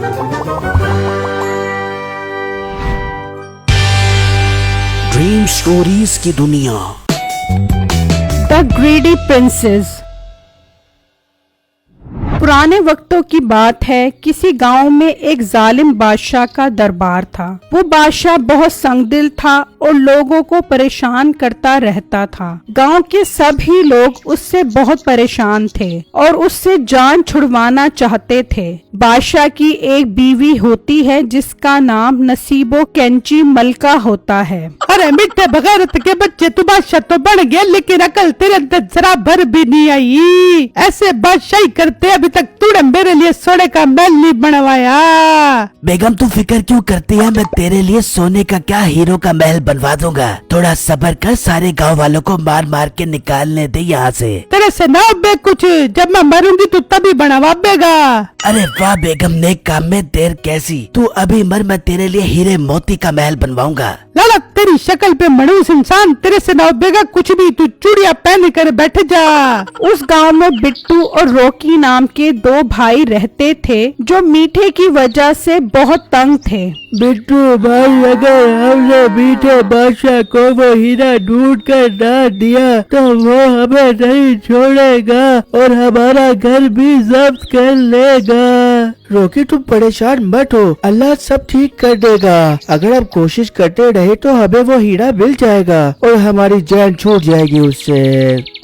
Dream stories की दुनिया। The greedy princess. पुराने वक्तों की बात है, किसी गांव में एक जालिम बादशाह का दरबार था। वो बादशाह बहुत संगदिल था और लोगों को परेशान करता रहता था। गांव के सभी लोग उससे बहुत परेशान थे और उससे जान छुड़वाना चाहते थे। बादशाह की एक बीवी होती है जिसका नाम नसीबो कैंची मलका होता है। अरे मिठे बगैरत के बच्चे, तू बादशाह तो बन गया लेकिन अकल तेरे अंदर जरा भर भी नहीं आई। ऐसे बादशाही करते अभी तक तूने मेरे लिए सोने का महल नहीं बनवाया। बेगम तू फिक्र क्यों करती है, मैं तेरे लिए सोने का क्या हीरो का महल बनवा दूंगा। थोड़ा सब्र कर, सारे गांव वालों को मार मार के निकालने दे यहाँ से। तेरे से ना बे कुछ, जब मैं मरूंगी तू तभी बनवा बेगा। अरे वाह बेगम, नेक काम में देर कैसी। तू अभी मर, मैं तेरे लिए हीरे मोती का महल बनवाऊंगा। लाला तेरी शक्ल पे मनुष्य इंसान, तेरे से ना बेगा कुछ भी, तू चूड़िया पहन कर बैठ जा। उस गांव में बिट्टू और रॉकी नाम के दो भाई रहते थे जो मीठे की वजह से बहुत तंग थे। बिट्टू भाई, अगर हमने मीठे बादशाह को वो हीरा ढूंढ कर ना दिया तो वो हमें नहीं छोड़ेगा और हमारा घर भी जब्त कर लेगा। रॉकी तुम परेशान मत हो, अल्लाह सब ठीक कर देगा। अगर हम कोशिश करते रहे तो हमें वो हीरा मिल जाएगा और हमारी जान छूट जाएगी उससे।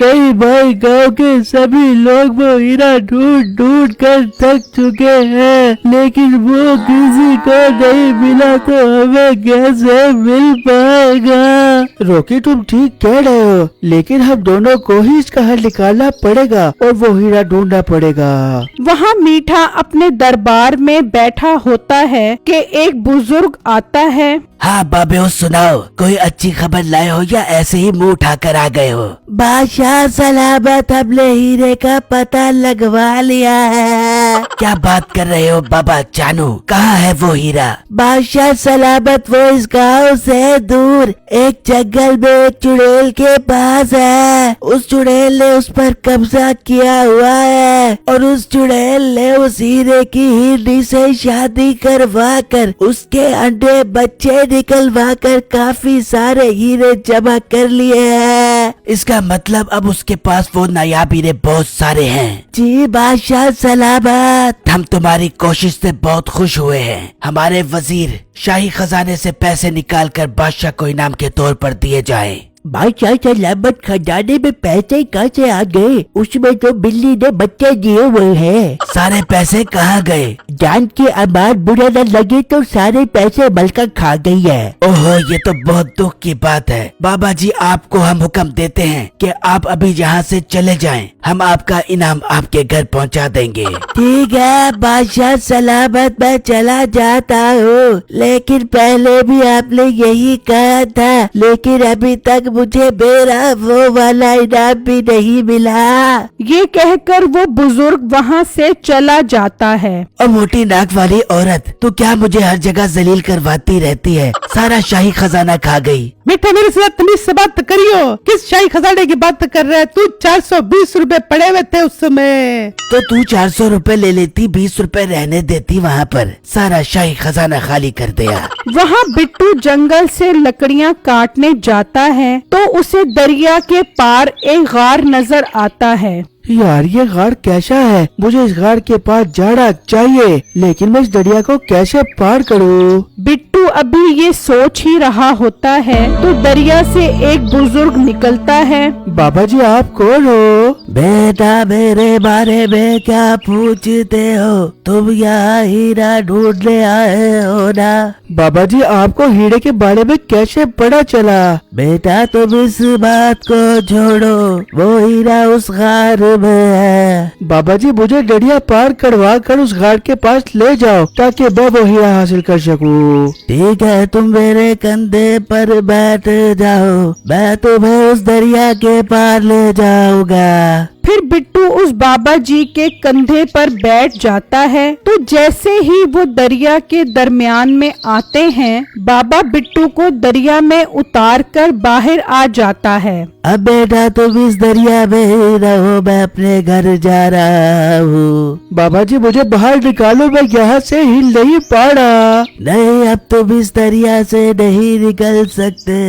नहीं भाई, गांव के सभी लोग वो हीरा ढूंढ ढूंढ कर थक चुके हैं, लेकिन वो किसी को नहीं मिला तो हमें कैसे मिल पाएगा। रॉकी तुम ठीक कह रहे हो, लेकिन हम दोनों को ही इसका हल निकालना पड़ेगा और वो हीरा ढूंढना पड़ेगा। वहाँ मीठा अपने दरबार में बैठा होता है कि एक बुजुर्ग आता है। हाँ बाबे सुनाओ, कोई अच्छी खबर लाए हो या ऐसे ही मुंह उठाकर आ गए हो? बादशाह सलामत, हमने हीरे का पता लगवा लिया है। क्या बात कर रहे हो बाबा जानू, कहाँ है वो हीरा? बादशाह सलामत वो इस गांव से दूर एक जंगल में एक चुड़ैल के पास है। उस चुड़ैल ने उस पर कब्जा किया हुआ है और उस चुड़ैल ने उस हीरे की हिरनी से शादी करवा कर उसके अंडे बच्चे निकलवा कर काफी सारे हीरे जमा कर लिए हैं। इसका मतलब अब उसके पास वो नायाब हीरे बहुत सारे हैं। जी बादशाह सलामत। हम तुम्हारी कोशिश से बहुत खुश हुए हैं। हमारे वजीर शाही खजाने से पैसे निकाल कर बादशाह को इनाम के तौर पर दिए जाएं। बादशाह सलामत, खजाने में पैसे कहाँ से आ गए? उसमें तो बिल्ली ने बच्चे दिए हुए हैं। सारे पैसे कहाँ गए? जान के अमार बुरा न लगे तो सारे पैसे मलका खा गई है। ओहो, ये तो बहुत दुख की बात है। बाबा जी, आपको हम हुक्म देते हैं कि आप अभी यहाँ से चले जाएं। हम आपका इनाम आपके घर पहुँचा देंगे। ठीक है बादशाह सलामत, मैं चला जाता हूँ, लेकिन पहले भी आपने यही कहा था, लेकिन अभी तक मुझे मेरा वो वाला इनाम भी नहीं मिला। ये कहकर वो बुजुर्ग वहाँ से चला जाता है। और मोटी नाक वाली औरत, तू क्या मुझे हर जगह जलील करवाती रहती है? सारा शाही खजाना खा गई। मिठे मेरे साथ तमीज से बात करियो, किस शाही खजाने की बात कर रहा है तू? 420 रुपए पड़े हुए थे उस समय। तो तू 400 रुपए ले लेती, 20 रुपए रहने देती वहाँ पर। सारा शाही खजाना खाली कर दिया। वहाँ बिट्टू जंगल से लकड़ियाँ काटने जाता है तो उसे दरिया के पार एक गार नजर आता है। यार ये गाड़ कैसा है? मुझे इस गाड़ के पास जाना चाहिए, लेकिन मैं इस दरिया को कैसे पार करूँ? बिट्टू अभी ये सोच ही रहा होता है तो दरिया से एक बुजुर्ग निकलता है। बाबा जी आप कौन हो? बेटा मेरे बारे में क्या पूछते हो? तुम यहाँ हीरा ढूंढने आए हो ना? बाबा जी आपको हीरे के बारे में कैसे पता चला? बेटा तुम इस बात को छोड़ो, वो हीरा उस गार में है। बाबा जी मुझे दरिया पार करवा कर उस गाड़ के पास ले जाओ ताकि मैं वो हीरा हासिल कर सकूं। ठीक है, तुम मेरे कंधे पर बैठ जाओ, मैं तुम्हें उस दरिया के पार ले जाऊंगा। फिर बिट्टू उस बाबा जी के कंधे पर बैठ जाता है। तो जैसे ही वो दरिया के दरमियान में आते हैं, बाबा बिट्टू को दरिया में उतार कर बाहर आ जाता है। अब बेटा तुम इस दरिया में ही रहो, मैं अपने घर जा रहा हूँ। बाबा जी मुझे बाहर निकालो, मैं यहाँ से हिल नहीं पा रहा। नहीं, अब तुम इस दरिया से नहीं निकल सकते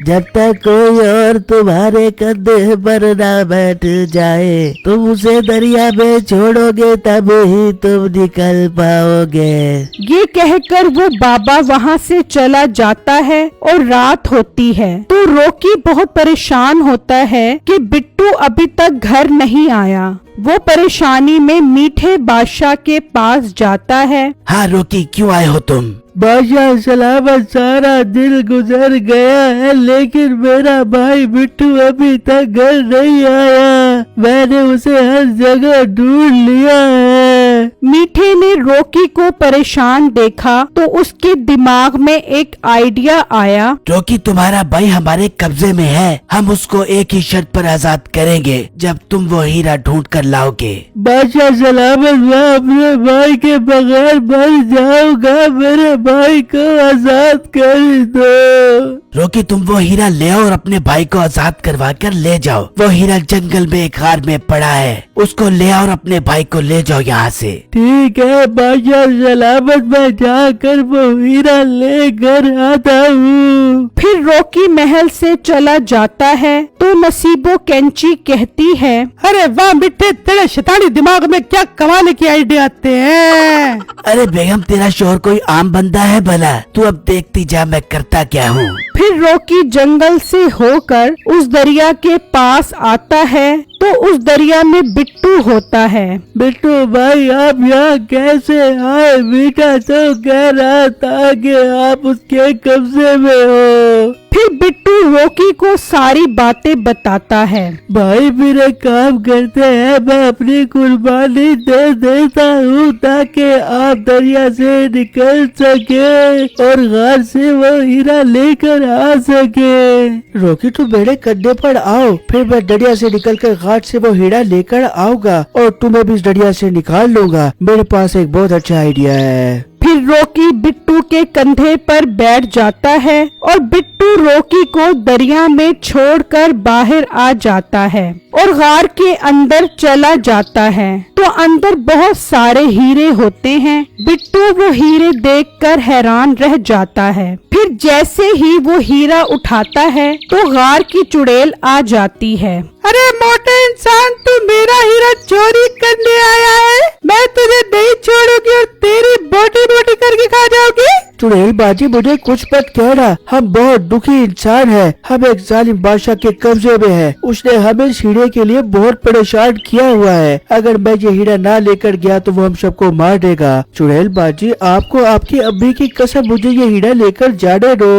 जब तक कोई और तुम्हारे कंधे पर ना बैठ जाए। तुम उसे दरिया में छोड़ोगे तब ही तुम निकल पाओगे। ये कहकर वो बाबा वहाँ से चला जाता है और रात होती है। तो रॉकी बहुत परेशान होता है कि बिट्टू अभी तक घर नहीं आया। वो परेशानी में मीठे बादशाह के पास जाता है। हाँ रॉकी, क्यों आए हो तुम? बादशाह सलामत, सारा दिन गुजर गया है लेकिन मेरा भाई बिट्टू अभी तक घर नहीं आया। मैंने उसे हर जगह ढूंढ लिया है। मीठे ने रॉकी को परेशान देखा तो उसके दिमाग में एक आइडिया आया। रॉकी, तुम्हारा भाई हमारे कब्जे में है, हम उसको एक ही शर्त पर आजाद करेंगे जब तुम वो हीरा ढूंढ कर लाओगे। बादशाह सलामत, मैं अपने भाई के बगैर मर जाऊंगा, मेरे भाई को आजाद कर दो। रॉकी, तुम वो हीरा ले आओ और अपने भाई को आजाद करवा कर ले जाओ। वो हीरा जंगल में एक गार में पड़ा है, उसको ले आओ और अपने भाई को ले जाओ यहाँ से। ठीक है बादशाह सलामत, मैं जाकर वो हीरा लेकर आता हूँ। फिर रॉकी महल से चला जाता है तो नसीबो कैंची कहती है, अरे वाह बेटे, तेरे शैतानी दिमाग में क्या कमाल के आइडिया आते हैं। अरे बेगम, तेरा शोहर कोई आम बंदा है भला? तू अब देखती जा मैं करता क्या हूँ। फिर रॉकी जंगल से होकर उस दरिया के पास आता है तो उस दरिया में बिट्टू होता है। बिट्टू भाई, आप यहाँ कैसे आए? मीठा तो कह रहा था कि आप उसके कब्जे में हो। फिर बिट्टू रॉकी को सारी बातें बताता है। भाई मेरे काम करते हैं, मैं अपनी कुर्बानी दे देता हूँ ताकि आप दरिया से निकल सके और गार से वो हीरा लेकर आ सके। रॉकी, तुम मेरे कंधे पर आओ, फिर मैं दरिया से निकलकर घाट से वो हीरा लेकर आऊंगा और तुम्हें भी इस दरिया से निकाल लूंगा। मेरे पास एक बहुत अच्छा आइडिया है। फिर रॉकी बिट्टू के कंधे पर बैठ जाता है और बिट्टू रॉकी को दरिया में छोड़कर बाहर आ जाता है और गार के अंदर चला जाता है। तो अंदर बहुत सारे हीरे होते हैं। बिट्टू वो हीरे देखकर हैरान रह जाता है। फिर जैसे ही वो हीरा उठाता है तो गार की चुड़ैल आ जाती है। अरे मोटे इंसान, तू मेरा हीरा चोरी करने आया है? मैं तुझे नहीं छोड़ूंगी और तेरी बोटी बोटी करके खा जाऊंगी। चुड़ैल बाजी, मुझे कुछ मत कहना, हम बहुत दुखी इंसान हैं। हम एक जालिम बादशाह के कब्जे में हैं। उसने हमें इस हीरे के लिए बहुत परेशान किया हुआ है। अगर मैं ये हीरा ना लेकर गया तो वो हम सबको मार देगा। चुड़ैल बाजी, आपको आपकी अम्मी की कसम, मुझे ये हीरा लेकर जाने दो।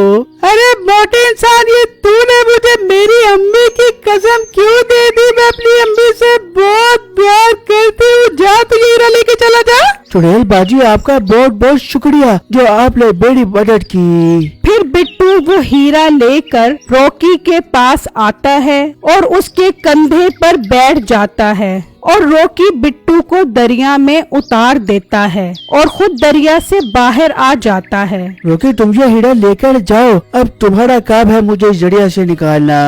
अरे मोटे इंसान, ये तूने मुझे मेरी अम्मी की कसम क्यों दे दी? मैं अपनी अम्मी से बहुत प्यार करती हूँ। जा, तू ये हीरा लेके चला जा। चुड़ैल बाजी, आपका बहुत बहुत शुक्रिया जो आपने मेरी मदद की। फिर बिट्टू वो हीरा लेकर रॉकी के पास आता है और उसके कंधे पर बैठ जाता है और रॉकी बिट्टू को दरिया में उतार देता है और खुद दरिया से बाहर आ जाता है। रॉकी, तुम ये हीरा लेकर जाओ, अब तुम्हारा काम है मुझे इस दरिया से निकालना।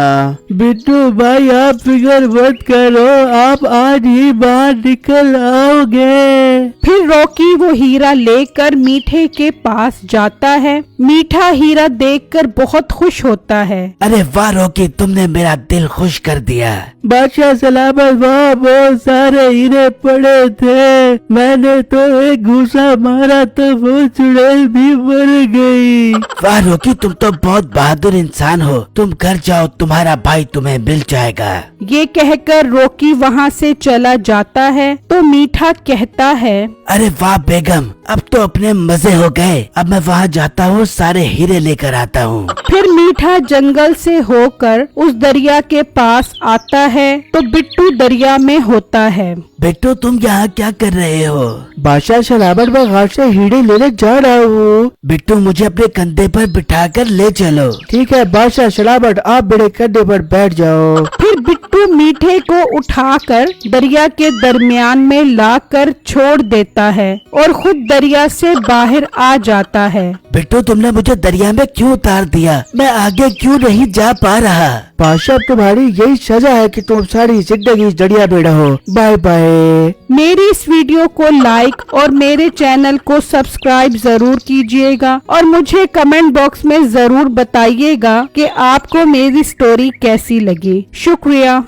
बिट्टू भाई, आप फिक्र मत करो, आप आज ही बाहर निकल आओगे। फिर रॉकी वो हीरा लेकर मीठे के पास जाता है। मीठा हीरा देखकर बहुत खुश होता है। अरे वाह रॉकी, तुमने मेरा दिल खुश कर दिया। बादशाह सलामत, वहाँ बहुत सारे हीरे पड़े थे, मैंने तो एक घूसा मारा तो वो चुड़ैल भी मर गई। वाह रॉकी, तुम तो बहुत बहादुर इंसान हो। तुम घर जाओ, तुम्हारा भाई तुम्हें मिल जाएगा। ये कहकर रॉकी वहाँ से चला जाता है तो मीठा कहता है, अरे वाह बेगम, अब तो अपने मजे हो गए। अब मैं वहाँ जाता हूँ, सारे हीरे लेकर आता हूँ। फिर मीठा जंगल से होकर उस दरिया के पास आता है तो बिट्टू दरिया में होता है। बिट्टू, तुम यहाँ क्या कर रहे हो? बादशाह सलामत, मैं घाट से हीरे लेने जा रहा हूँ। बिट्टू, मुझे अपने कंधे पर बिठाकर ले चलो। ठीक है बादशाह सलामत, आप मेरे कंधे पर बैठ जाओ। फिर बिट्टू बिट्टू मीठे को उठाकर दरिया के दरमियान में लाकर छोड़ देता है और खुद दरिया से बाहर आ जाता है। बिट्टू, तुमने मुझे दरिया में क्यों उतार दिया? मैं आगे क्यों नहीं जा पा रहा? बादशाह, तुम्हारी यही सजा है कि तुम सारी जिंदगी दरिया में रहो। Bye bye. मेरी इस वीडियो को लाइक और मेरे चैनल को सब्सक्राइब जरूर कीजिएगा और मुझे कमेंट बॉक्स में जरूर बताइएगा कि आपको मेरी स्टोरी कैसी लगी। शुक्रिया।